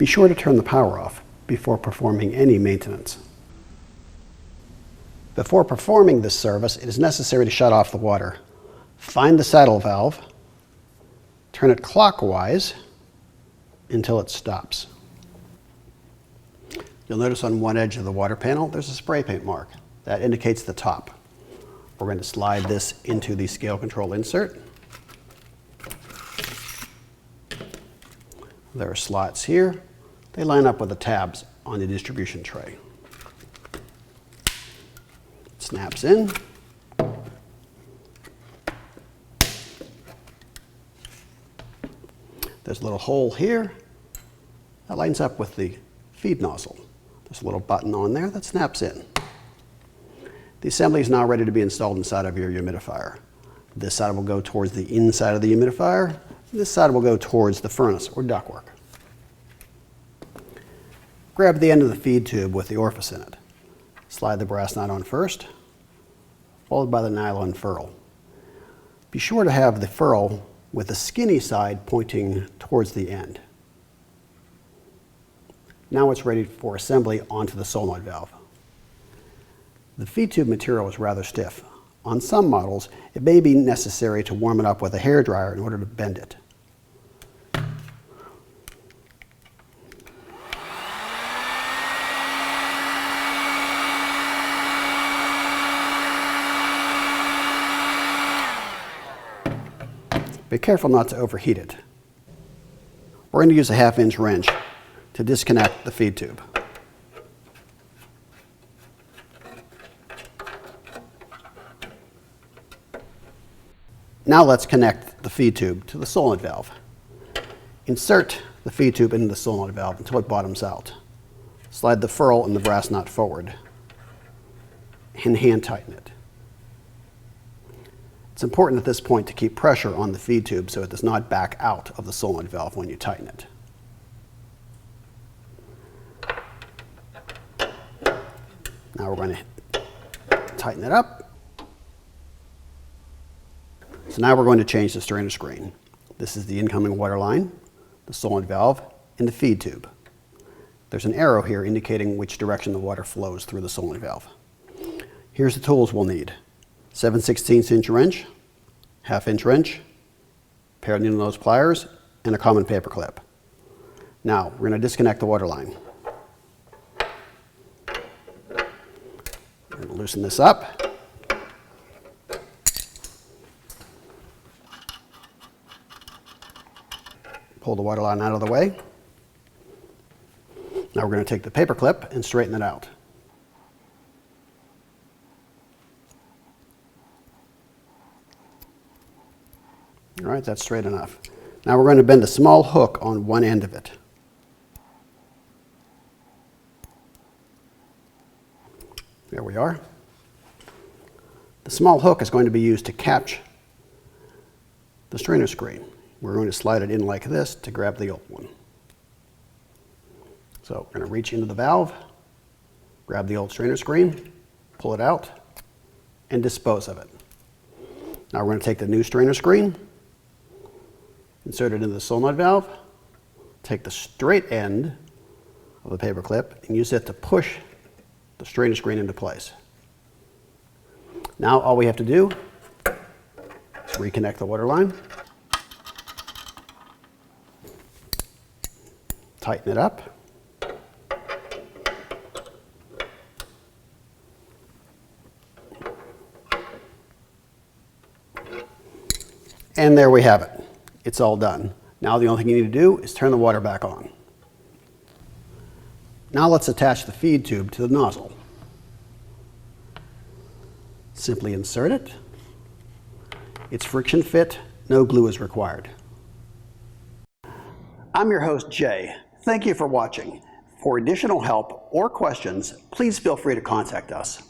Be sure to turn the power off before performing any maintenance. Before performing this service, it is necessary to shut off the water. Find the saddle valve, turn it clockwise until it stops. You'll notice on one edge of the water panel there's a spray paint mark. That indicates the top. We're going to slide this into the scale control insert. There are slots here. They line up with the tabs on the distribution tray. It snaps in. There's a little hole here that lines up with the feed nozzle. There's a little button on there that snaps in. The assembly is now ready to be installed inside of your humidifier. This side will go towards the inside of the humidifier. This side will go towards the furnace or ductwork. Grab the end of the feed tube with the orifice in it. Slide the brass nut on first, followed by the nylon ferrule. Be sure to have the ferrule with the skinny side pointing towards the end. Now it's ready for assembly onto the solenoid valve. The feed tube material is rather stiff. On some models, it may be necessary to warm it up with a hairdryer in order to bend it. Be careful not to overheat it. We're going to use a 1/2-inch wrench to disconnect the feed tube. Now let's connect the feed tube to the solenoid valve. Insert the feed tube into the solenoid valve until it bottoms out. Slide the ferrule and the brass nut forward and hand tighten it. It's important at this point to keep pressure on the feed tube so it does not back out of the solenoid valve when you tighten it. Now we're going to tighten it up. So now we're going to change the strainer screen. This is the incoming water line, the solenoid valve, and the feed tube. There's an arrow here indicating which direction the water flows through the solenoid valve. Here's the tools we'll need. 7/16-inch wrench, 1/2-inch wrench, pair of needle nose pliers, and a common paper clip. Now we're going to disconnect the water line. We're going to loosen this up. Pull the water line out of the way. Now we're going to take the paper clip and straighten it out. All right, that's straight enough. Now we're going to bend a small hook on one end of it. There we are. The small hook is going to be used to catch the strainer screen. We're going to slide it in like this to grab the old one. So we're going to reach into the valve, grab the old strainer screen, pull it out, and dispose of it. Now we're going to take the new strainer screen, insert it into the solenoid valve, take the straight end of the paper clip and use it to push the strainer screen into place. Now all we have to do is reconnect the water line, tighten it up, and there we have it. It's all done. Now the only thing you need to do is turn the water back on. Now let's attach the feed tube to the nozzle. Simply insert it. It's friction fit, no glue is required. I'm your host, Jay. Thank you for watching. For additional help or questions, please feel free to contact us.